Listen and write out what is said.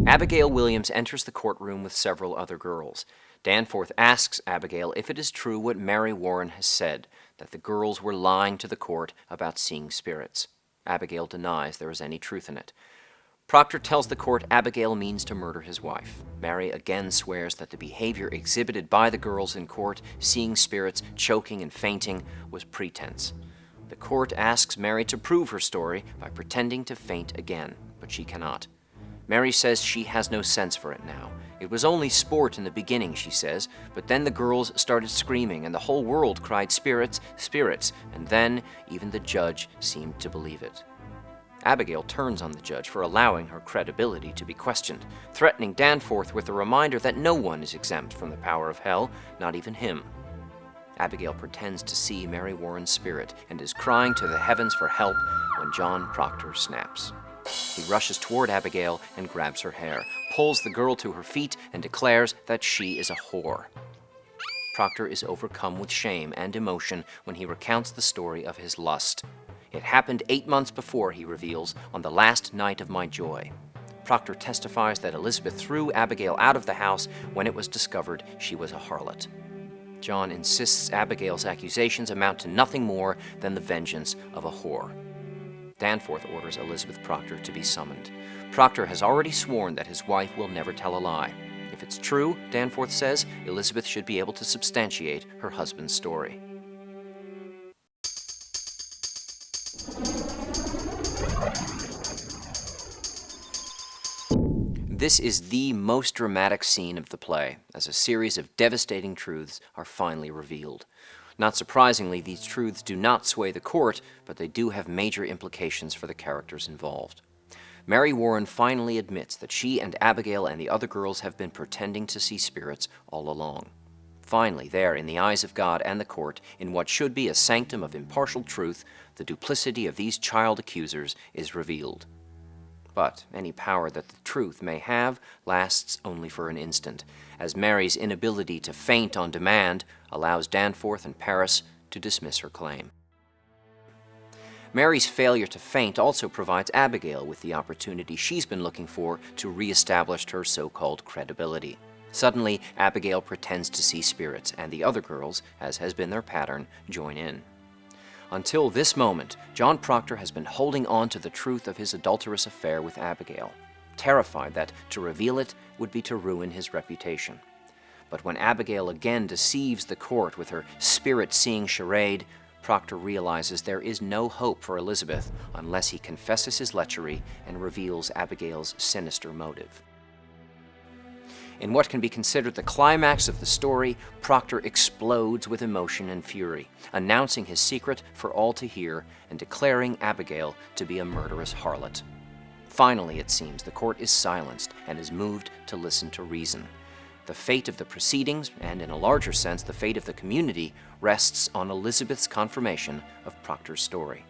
Abigail Williams enters the courtroom with several other girls. Danforth asks Abigail if it is true what Mary Warren has said, that the girls were lying to the court about seeing spirits. Abigail denies there is any truth in it. Proctor tells the court Abigail means to murder his wife. Mary again swears that the behavior exhibited by the girls in court, seeing spirits, choking, and fainting, was pretense. The court asks Mary to prove her story by pretending to faint again, but she cannot. Mary says she has no sense for it now. It was only sport in the beginning, she says, but then the girls started screaming and the whole world cried, "Spirits, spirits," and then even the judge seemed to believe it. Abigail turns on the judge for allowing her credibility to be questioned, threatening Danforth with a reminder that no one is exempt from the power of hell, not even him. Abigail pretends to see Mary Warren's spirit and is crying to the heavens for help when John Proctor snaps. He rushes toward Abigail and grabs her hair, pulls the girl to her feet, and declares that she is a whore. Proctor is overcome with shame and emotion when he recounts the story of his lust. It happened 8 months before, he reveals, on the last night of my joy. Proctor testifies that Elizabeth threw Abigail out of the house when it was discovered she was a harlot. John insists Abigail's accusations amount to nothing more than the vengeance of a whore. Danforth orders Elizabeth Proctor to be summoned. Proctor has already sworn that his wife will never tell a lie. If it's true, Danforth says, Elizabeth should be able to substantiate her husband's story. This is the most dramatic scene of the play, as a series of devastating truths are finally revealed. Not surprisingly, these truths do not sway the court, but they do have major implications for the characters involved. Mary Warren finally admits that she and Abigail and the other girls have been pretending to see spirits all along. Finally, there, in the eyes of God and the court, in what should be a sanctum of impartial truth, the duplicity of these child accusers is revealed. But any power that the truth may have lasts only for an instant, as Mary's inability to faint on demand allows Danforth and Paris to dismiss her claim. Mary's failure to faint also provides Abigail with the opportunity she's been looking for to reestablish her so-called credibility. Suddenly, Abigail pretends to see spirits, and the other girls, as has been their pattern, join in. Until this moment, John Proctor has been holding on to the truth of his adulterous affair with Abigail, terrified that to reveal it would be to ruin his reputation. But when Abigail again deceives the court with her spirit-seeing charade, Proctor realizes there is no hope for Elizabeth unless he confesses his lechery and reveals Abigail's sinister motive. In what can be considered the climax of the story, Proctor explodes with emotion and fury, announcing his secret for all to hear and declaring Abigail to be a murderous harlot. Finally, it seems, the court is silenced and is moved to listen to reason. The fate of the proceedings, and in a larger sense, the fate of the community, rests on Elizabeth's confirmation of Proctor's story.